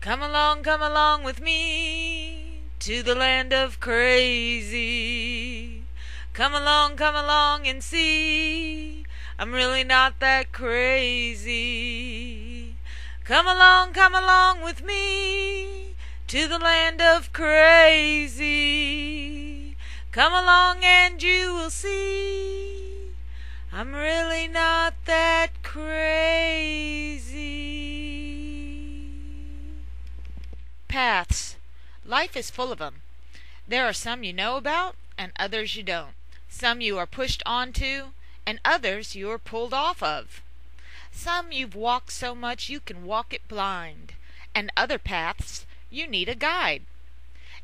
Come along with me to the land of crazy. Come along and see. I'm really not that crazy. Come along with me to the land of crazy. Come along and you will see. I'm really not that crazy. Paths. Life is full of them. There are some you know about and others you don't. Some you are pushed onto and others you are pulled off of. Some you've walked so much you can walk it blind, and other paths you need a guide.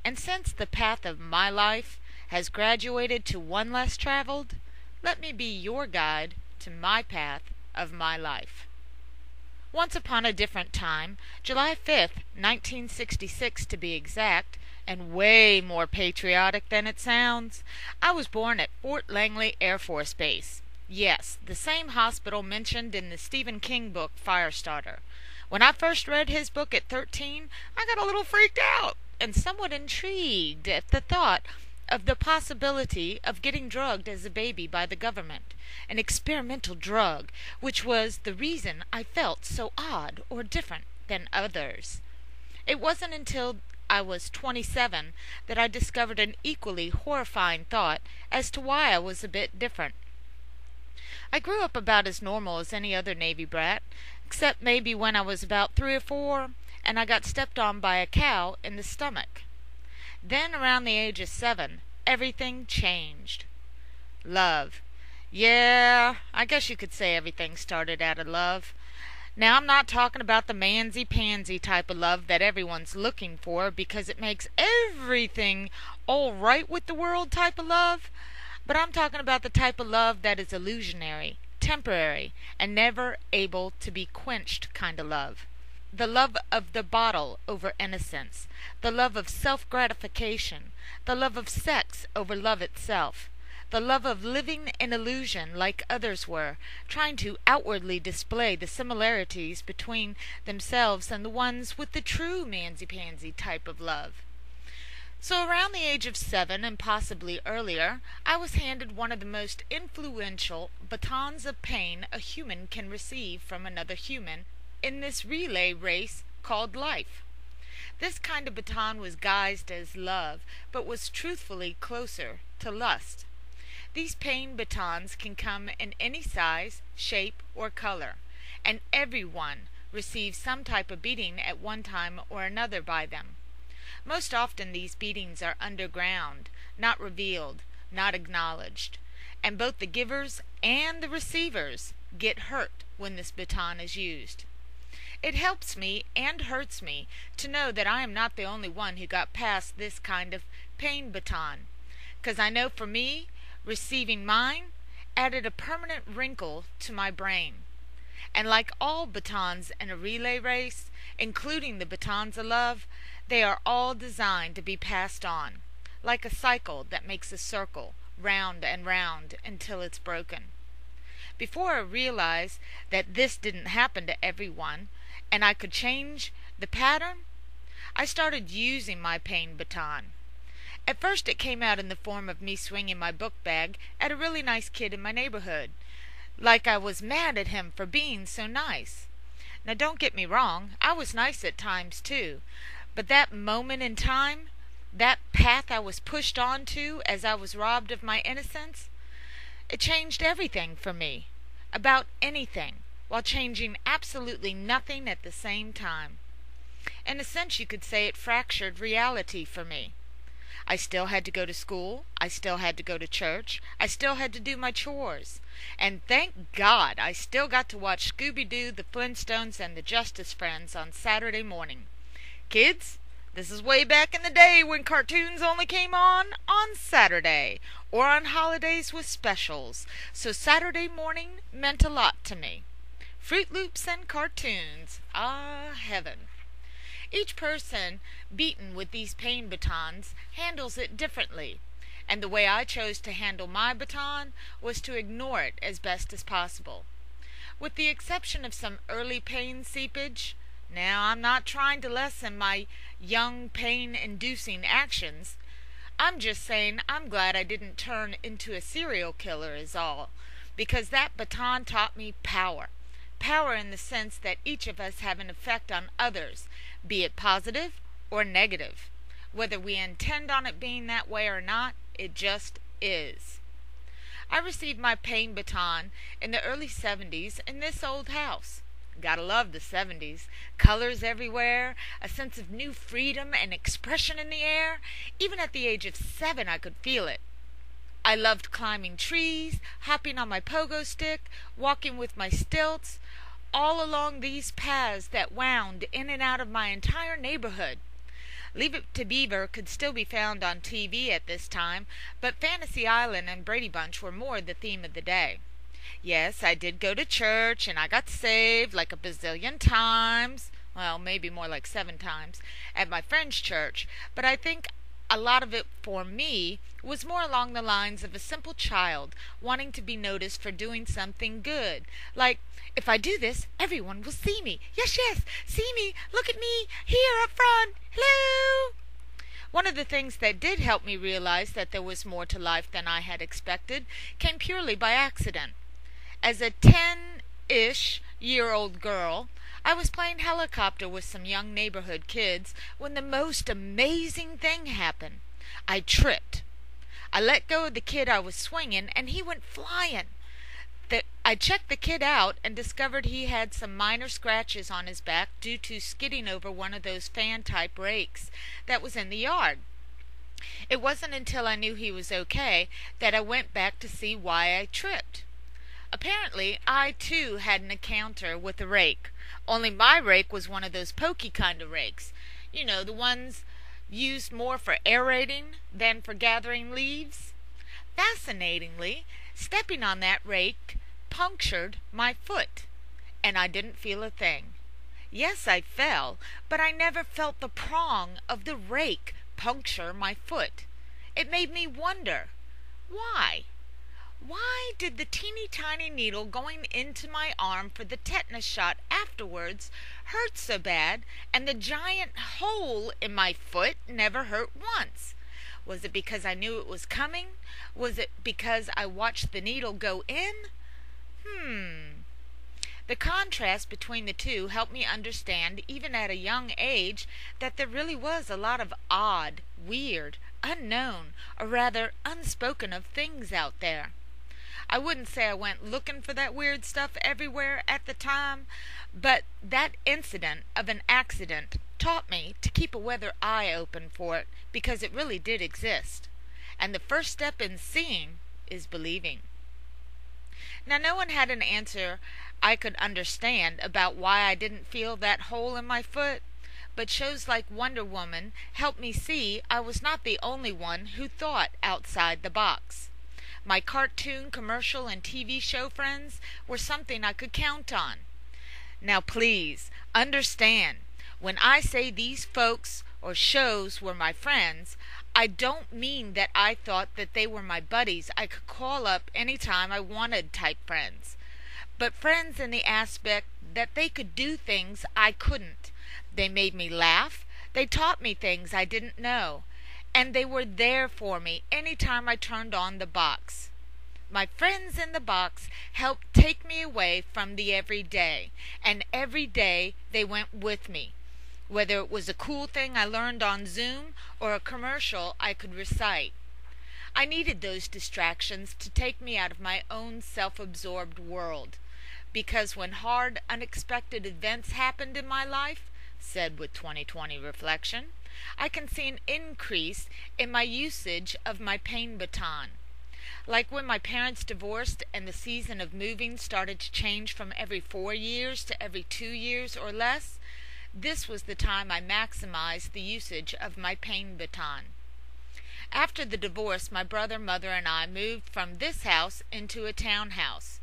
And since the path of my life has graduated to one less traveled, let me be your guide to my path of my life. Once upon a different time, July 5th, 1966 to be exact, and way more patriotic than it sounds, I was born at Fort Langley Air Force Base. Yes, the same hospital mentioned in the Stephen King book Firestarter. When I first read his book at 13, I got a little freaked out and somewhat intrigued at the thought of the possibility of getting drugged as a baby by the government, an experimental drug, which was the reason I felt so odd or different than others. It wasn't until I was 27 that I discovered an equally horrifying thought as to why I was a bit different. I grew up about as normal as any other Navy brat, except maybe when I was about 3 or 4 and I got stepped on by a cow in the stomach. Then around the age of 7, everything changed. Love. Yeah, I guess you could say everything started out of love. Now, I'm not talking about the mansy-pansy type of love that everyone's looking for because it makes everything all right with the world type of love, but I'm talking about the type of love that is illusionary, temporary, and never able to be quenched kind of love. The love of the bottle over innocence, the love of self-gratification, the love of sex over love itself, the love of living in illusion like others were, trying to outwardly display the similarities between themselves and the ones with the true mansy-pansy type of love. So around the age of 7, and possibly earlier, I was handed one of the most influential batons of pain a human can receive from another human in this relay race called life. This kind of baton was guised as love, but was truthfully closer to lust. These pain batons can come in any size, shape, or color, and everyone receives some type of beating at one time or another by them. Most often these beatings are underground, not revealed, not acknowledged, and both the givers and the receivers get hurt when this baton is used. It helps me and hurts me to know that I am not the only one who got past this kind of pain baton, 'cause I know for me, receiving mine added a permanent wrinkle to my brain. And like all batons in a relay race, including the batons of love, they are all designed to be passed on, like a cycle that makes a circle, round and round, until it's broken. Before I realized that this didn't happen to everyone, and I could change the pattern, I started using my pain baton. At first it came out in the form of me swinging my book bag at a really nice kid in my neighborhood, like I was mad at him for being so nice. Now don't get me wrong, I was nice at times too, but that moment in time, that path I was pushed onto as I was robbed of my innocence, it changed everything for me, about anything, while changing absolutely nothing at the same time. In a sense you could say it fractured reality for me. I still had to go to school, I still had to go to church, I still had to do my chores, and thank God I still got to watch Scooby-Doo, the Flintstones, and the Justice Friends on Saturday morning. Kids, this is way back in the day when cartoons only came on Saturday, or on holidays with specials, so Saturday morning meant a lot to me. Fruit Loops and cartoons, ah, heaven. Each person beaten with these pain batons handles it differently, and the way I chose to handle my baton was to ignore it as best as possible. With the exception of some early pain seepage, Now, I'm not trying to lessen my young pain-inducing actions. I'm just saying I'm glad I didn't turn into a serial killer is all, because that baton taught me power. Power in the sense that each of us have an effect on others, be it positive or negative. Whether we intend on it being that way or not, it just is. I received my pain baton in the early 70s in this old house. Gotta love the 70s. Colors everywhere, a sense of new freedom and expression in the air. Even at the age of 7, I could feel it. I loved climbing trees, hopping on my pogo stick, walking with my stilts, all along these paths that wound in and out of my entire neighborhood. Leave It to Beaver could still be found on TV at this time, but Fantasy Island and Brady Bunch were more the theme of the day. Yes, I did go to church, and I got saved like a bazillion times, well, maybe more like 7 times, at my friend's church, but I think a lot of it for me was more along the lines of a simple child wanting to be noticed for doing something good. Like, if I do this, everyone will see me. Yes, yes, see me, look at me, here up front, hello. One of the things that did help me realize that there was more to life than I had expected came purely by accident. As a 10-ish-year-old girl, I was playing helicopter with some young neighborhood kids when the most amazing thing happened. I tripped. I let go of the kid I was swinging, and he went flying. I checked the kid out and discovered he had some minor scratches on his back due to skidding over one of those fan-type rakes that was in the yard. It wasn't until I knew he was okay that I went back to see why I tripped. Apparently, I too had an encounter with a rake, only my rake was one of those pokey kind of rakes. You know, the ones used more for aerating than for gathering leaves. Fascinatingly, stepping on that rake punctured my foot, and I didn't feel a thing. Yes, I fell, but I never felt the prong of the rake puncture my foot. It made me wonder, why? Why did the teeny tiny needle going into my arm for the tetanus shot afterwards hurt so bad, and the giant hole in my foot never hurt once? Was it because I knew it was coming? Was it because I watched the needle go in? The contrast between the two helped me understand, even at a young age, that there really was a lot of odd, weird, unknown, or rather unspoken of things out there. I wouldn't say I went looking for that weird stuff everywhere at the time, but that incident of an accident taught me to keep a weather eye open for it, because it really did exist. And the first step in seeing is believing. Now, no one had an answer I could understand about why I didn't feel that hole in my foot, but shows like Wonder Woman helped me see I was not the only one who thought outside the box. My cartoon, commercial, and TV show friends were something I could count on. Now please, understand, when I say these folks or shows were my friends, I don't mean that I thought that they were my buddies I could call up any time I wanted type friends, but friends in the aspect that they could do things I couldn't. They made me laugh, they taught me things I didn't know, and they were there for me any time I turned on the box. My friends in the box helped take me away from the everyday, and every day they went with me, whether it was a cool thing I learned on Zoom or a commercial I could recite. I needed those distractions to take me out of my own self-absorbed world, because when hard, unexpected events happened in my life, said with 2020 reflection, I can see an increase in my usage of my pain baton. Like when my parents divorced and the season of moving started to change from every 4 years to every 2 years or less, this was the time I maximized the usage of my pain baton. After the divorce, my brother, mother, and I moved from this house into a townhouse.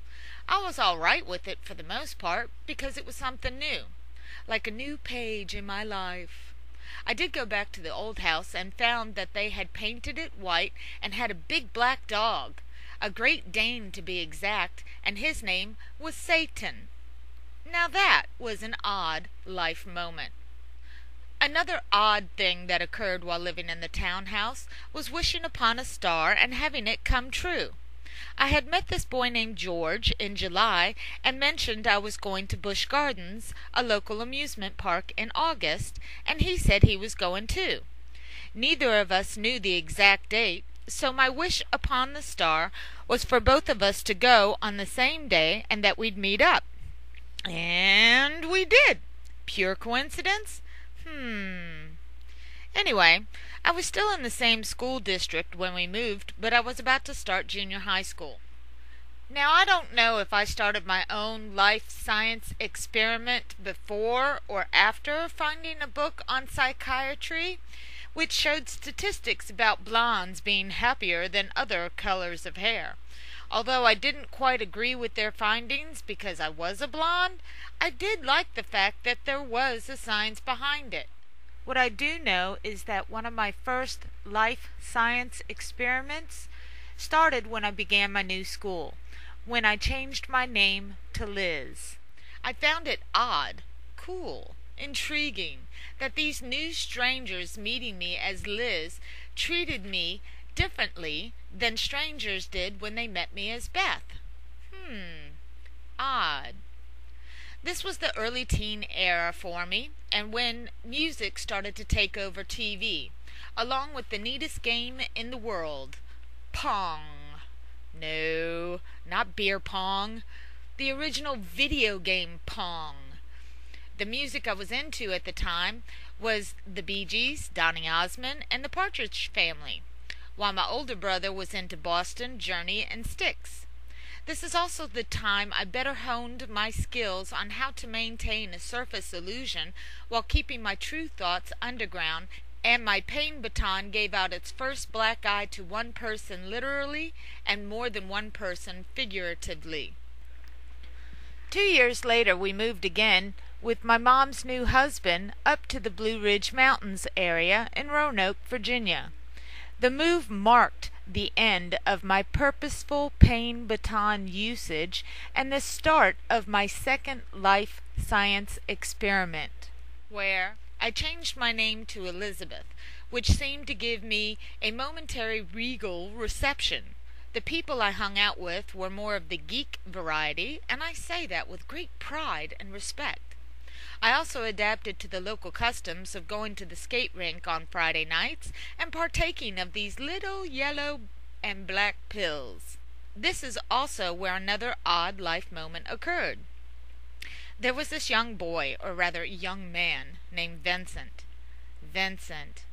I was all right with it for the most part because it was something new, like a new page in my life. I did go back to the old house and found that they had painted it white and had a big black dog, a Great Dane to be exact, and his name was Satan. Now that was an odd life moment. Another odd thing that occurred while living in the townhouse was wishing upon a star and having it come true. I had met this boy named George in July and mentioned I was going to Busch Gardens, a local amusement park, in August, and he said he was going too. Neither of us knew the exact date, so my wish upon the star was for both of us to go on the same day and that we'd meet up. And we did. Pure coincidence? Anyway, I was still in the same school district when we moved, but I was about to start junior high school. Now, I don't know if I started my own life science experiment before or after finding a book on psychiatry, which showed statistics about blondes being happier than other colors of hair. Although I didn't quite agree with their findings because I was a blonde, I did like the fact that there was a science behind it. What I do know is that one of my first life science experiments started when I began my new school, when I changed my name to Liz. I found it odd, cool, intriguing that these new strangers meeting me as Liz treated me differently than strangers did when they met me as Beth. Odd. This was the early teen era for me, and when music started to take over TV, along with the neatest game in the world, Pong. No, not beer pong. The original video game Pong. The music I was into at the time was the Bee Gees, Donny Osmond, and the Partridge Family, while my older brother was into Boston, Journey, and Styx. This is also the time I better honed my skills on how to maintain a surface illusion while keeping my true thoughts underground, and my pain baton gave out its first black eye to one person literally and more than one person figuratively. 2 years later we moved again with my mom's new husband up to the Blue Ridge Mountains area in Roanoke, Virginia. The move marked the end of my purposeful pain baton usage and the start of my second life science experiment, where I changed my name to Elizabeth, which seemed to give me a momentary regal reception. The people I hung out with were more of the geek variety, and I say that with great pride and respect. I also adapted to the local customs of going to the skate rink on Friday nights and partaking of these little yellow and black pills. This is also where another odd life moment occurred. There was this young boy, or rather young man, named Vincent. Vincent.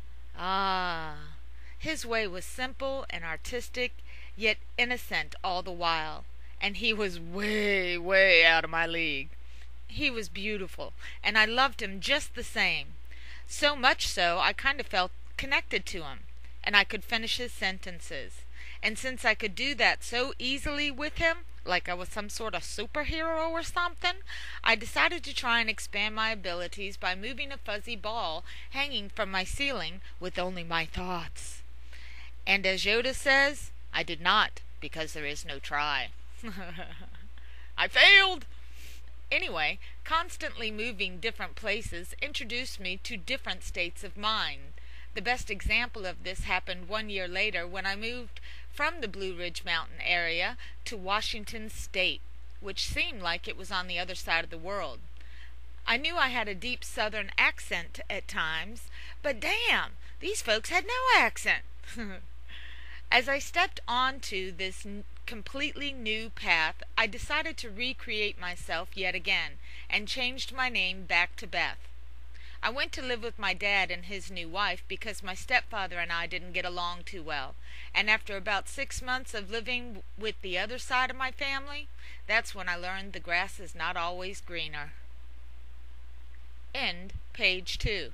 His way was simple and artistic, yet innocent all the while, and he was way, way out of my league. He was beautiful, and I loved him just the same. So much so, I kind of felt connected to him, and I could finish his sentences. And since I could do that so easily with him, like I was some sort of superhero or something, I decided to try and expand my abilities by moving a fuzzy ball hanging from my ceiling with only my thoughts. And as Yoda says, I did not, because there is no try. I failed! Anyway, constantly moving different places introduced me to different states of mind. The best example of this happened 1 year later when I moved from the Blue Ridge Mountain area to Washington State, which seemed like it was on the other side of the world. I knew I had a deep southern accent at times, but damn, these folks had no accent. As I stepped onto this completely new path, I decided to recreate myself yet again and changed my name back to Beth. I went to live with my dad and his new wife because my stepfather and I didn't get along too well, and after about 6 months of living with the other side of my family, that's when I learned the grass is not always greener. End page 2.